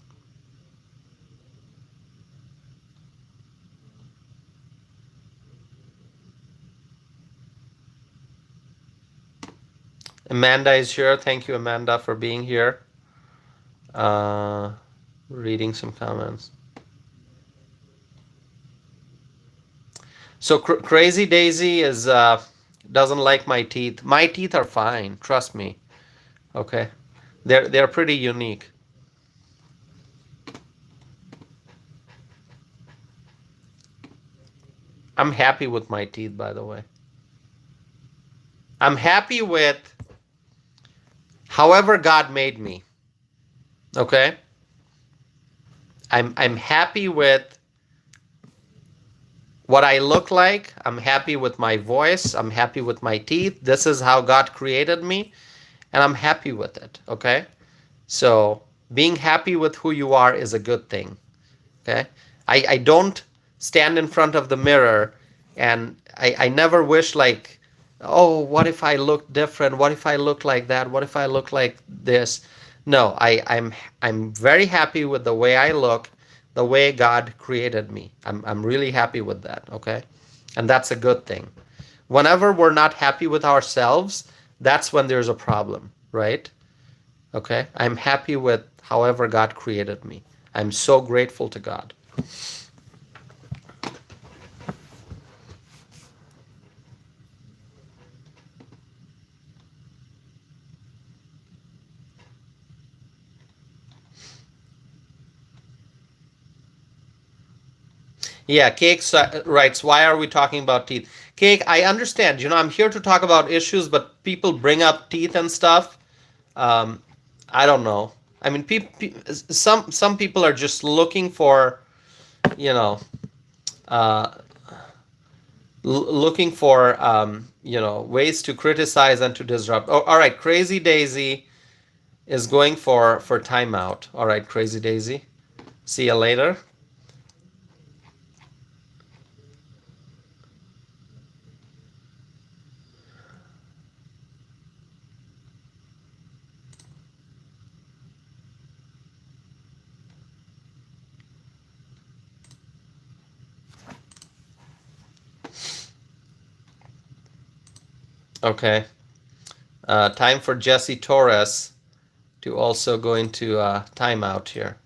[SPEAKER 1] Amanda is here. Thank you, Amanda, for being here. Reading some comments. So Crazy Daisy is doesn't like my teeth. My teeth are fine. Trust me. Okay, they're pretty unique. I'm happy with my teeth, by the way. I'm happy with however God made me. Okay? I'm happy with what I look like. I'm happy with my voice. I'm happy with my teeth. This is how God created me, and I'm happy with it. Okay? So being happy with who you are is a good thing. Okay? I don't stand in front of the mirror and I never wish like, oh, what if I look different? What if I look like that? What if I look like this? No, I'm very happy with the way I look, the way God created me. I'm really happy with that, okay? And that's a good thing. Whenever we're not happy with ourselves, that's when there's a problem, right? Okay? I'm happy with however God created me. I'm so grateful to God. Yeah, Cake writes, why are we talking about teeth? Cake, I understand. I'm here to talk about issues, but people bring up teeth and stuff. Um, I don't know. I mean, some people are just looking for, you know, uh, looking for, ways to criticize and to disrupt. Oh, all right, Crazy Daisy is going for timeout. All right, Crazy Daisy. See you later. Okay. Time for Jesse Torres to also go into timeout here.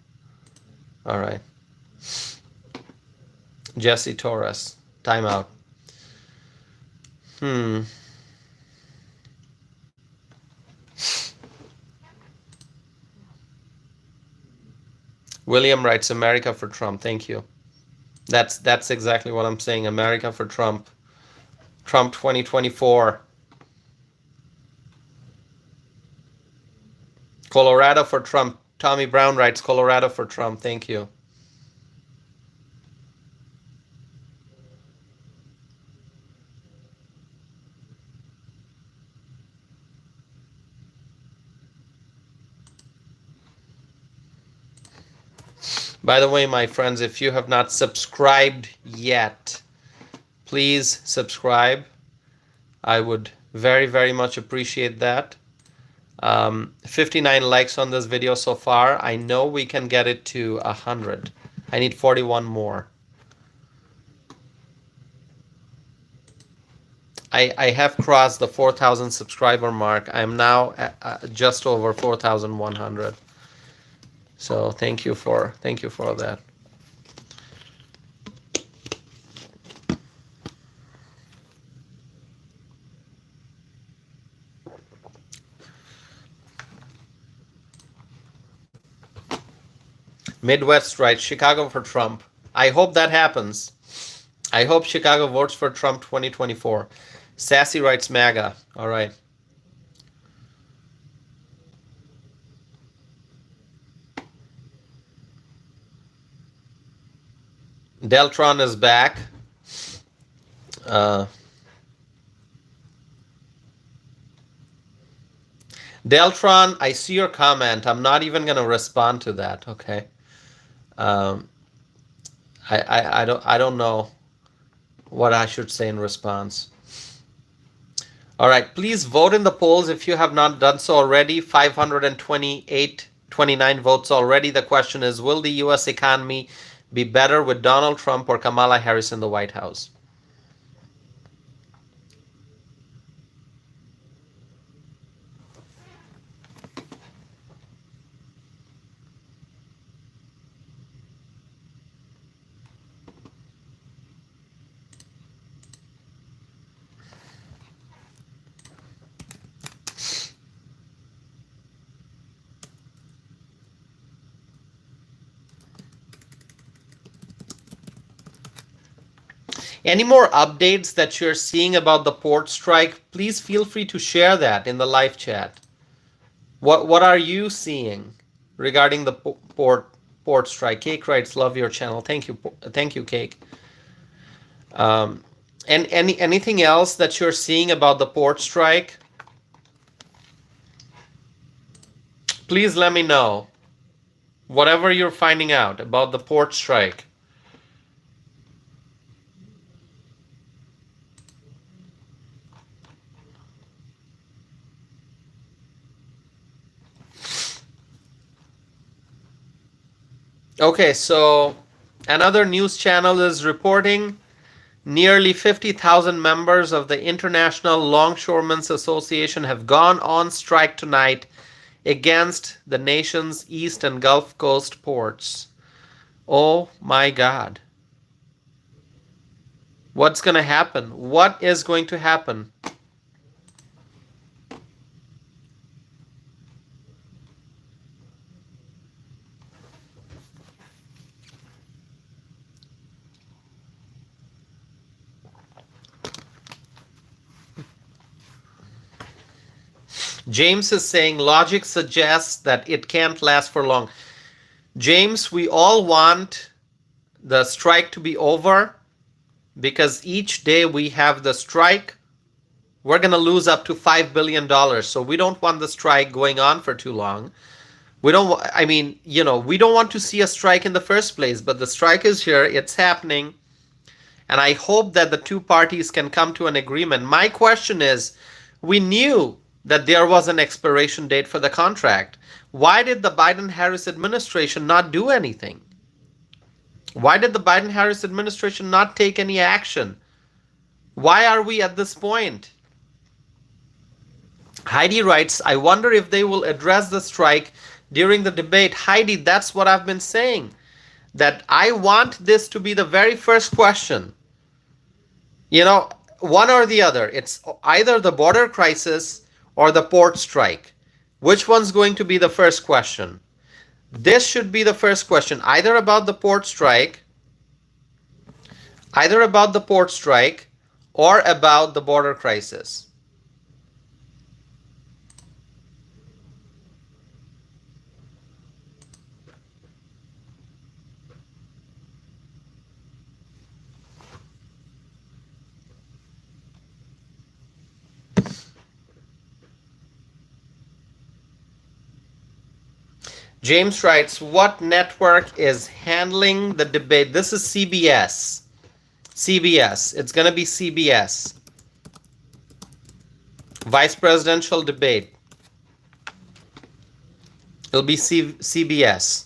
[SPEAKER 1] All right. Jesse Torres, timeout. Hmm. William writes America for Trump. Thank you. That's exactly what I'm saying. America for Trump. Trump 2024. Colorado for Trump. Tommy Brown writes Colorado for Trump. Thank you. By the way, my friends, if you have not subscribed yet, please subscribe. I would very, very much appreciate that. 59 likes on this video so far. I know we can get it to 100. I need 41 more. I have crossed the 4,000 subscriber mark. I'm now at just over 4,100. So thank you for that. Midwest writes Chicago for Trump. I hope that happens. I hope Chicago votes for Trump 2024. Sassy writes MAGA. All right. Deltron is back. Deltron, I see your comment. I'm not even going to respond to that. Okay. Um, I don't know what I should say in response. All right, please vote in the polls if you have not done so already. 529 votes already. The question is, will the U.S. economy be better with Donald Trump or Kamala Harris in the White House? Any more updates that you're seeing about the port strike? Please feel free to share that in the live chat. What are you seeing regarding the port strike? Cake writes, love your channel. Thank you, Cake. And anything else that you're seeing about the port strike? Please let me know. Whatever you're finding out about the port strike. Okay, so another news channel is reporting nearly 50,000 members of the International Longshoremen's Association have gone on strike tonight against the nation's East and Gulf Coast ports. Oh my God. What's going to happen? What is going to happen? James is saying logic suggests that it can't last for long. James, we all want the strike to be over, because each day we have the strike, we're going to lose up to $5 billion. So we don't want the strike going on for too long. We don't, I mean, we don't want to see a strike in the first place, but the strike is here, it's happening. And I hope that the two parties can come to an agreement. My question is, we knew that there was an expiration date for the contract. Why did the Biden-Harris administration not do anything? Why did the Biden-Harris administration not take any action? Why are we at this point? Heidi writes, I wonder if they will address the strike during the debate. Heidi, that's what I've been saying, that I want this to be the very first question. One or the other. It's either the border crisis or the port strike. Which one's going to be the first question? This should be the first question, either about the port strike, or about the border crisis. James writes, what network is handling the debate? This is CBS. CBS. It's going to be CBS. Vice presidential debate. It'll be CBS.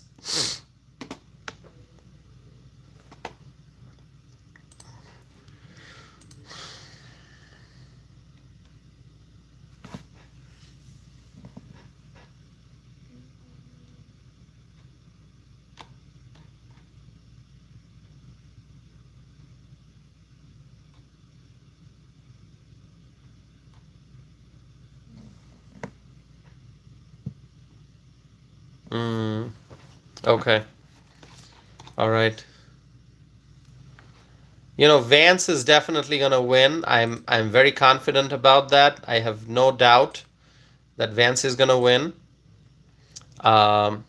[SPEAKER 1] Okay. All right. Vance is definitely going to win. I'm very confident about that. I have no doubt that Vance is going to win. I'm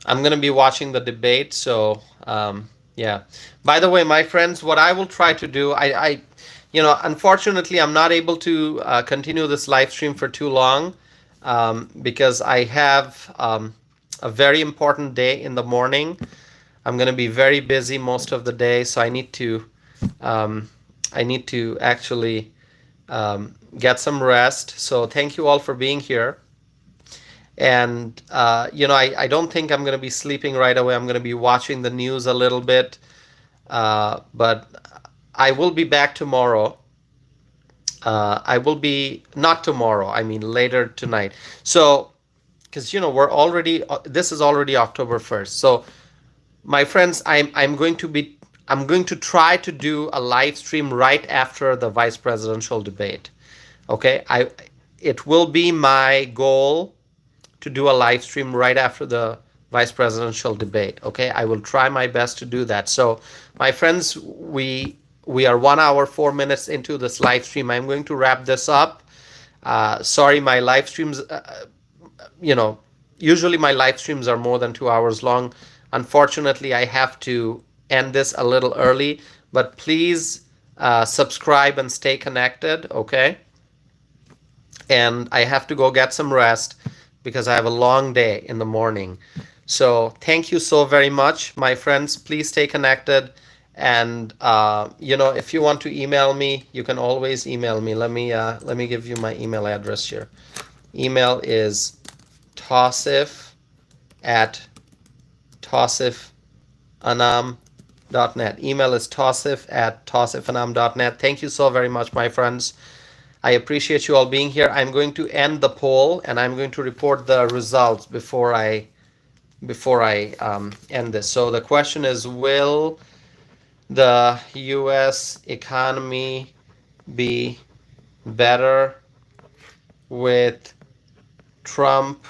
[SPEAKER 1] going to be watching the debate, so yeah. By the way, my friends, what I will try to do, unfortunately, I'm not able to continue this live stream for too long because I have a very important day in the morning. I'm going to be very busy most of the day, so I need to actually get some rest. So thank you all for being here. And I don't think I'm going to be sleeping right away. I'm going to be watching the news a little bit, but I will be back tomorrow. I will be not tomorrow. I mean later tonight. So, because this is already October 1st. So, my friends, I'm going to try to do a live stream right after the vice presidential debate. Okay, it will be my goal to do a live stream right after the vice presidential debate. Okay, I will try my best to do that. So, my friends, we are 1 hour 4 minutes into this live stream. I'm going to wrap this up. Sorry, my live streams, usually my live streams are more than 2 hours long. Unfortunately, I have to end this a little early, but please subscribe and stay connected, okay? And I have to go get some rest because I have a long day in the morning. So thank you so very much, my friends. Please stay connected. And if you want to email me, you can always email me. Let me give you my email address here. Email is tausif@tausifanam.net. Email is tausif@tausifanam.net. Thank you so very much, my friends. I appreciate you all being here. I'm going to end the poll and I'm going to report the results before I end this. So the question is, will the U.S. economy be better with Trump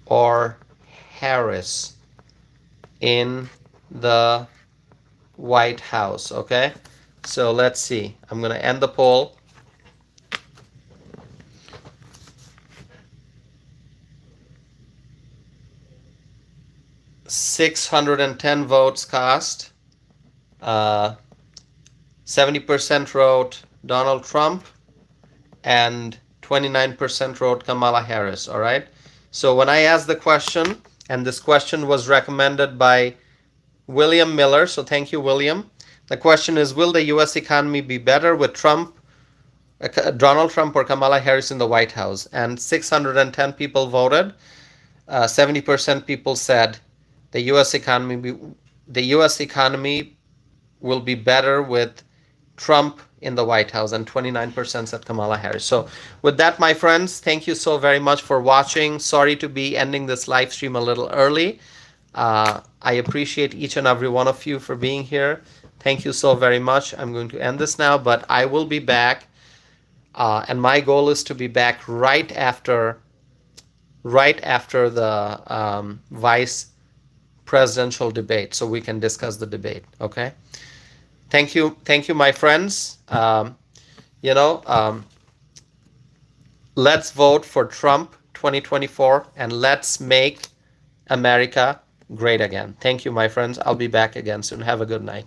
[SPEAKER 1] or Harris in the White House? Okay, so let's see. I'm going to end the poll. 610 votes cast. 70% wrote Donald Trump, and 29% wrote Kamala Harris. All right. So when I asked the question, and this question was recommended by William Miller. So thank you, William. The question is, will the U.S. economy be better with Donald Trump or Kamala Harris in the White House? And 610 people voted. 70% people said the U.S. economy will be better with Trump in the White House, and 29% said Kamala Harris. So with that, my friends, thank you so very much for watching. Sorry to be ending this live stream a little early. I appreciate each and every one of you for being here. Thank you so very much. I'm going to end this now, but I will be back. And my goal is to be back right after the vice presidential debate, so we can discuss the debate. Okay. Thank you, my friends. Let's vote for Trump 2024, and let's make America great again. Thank you, my friends. I'll be back again soon. Have a good night.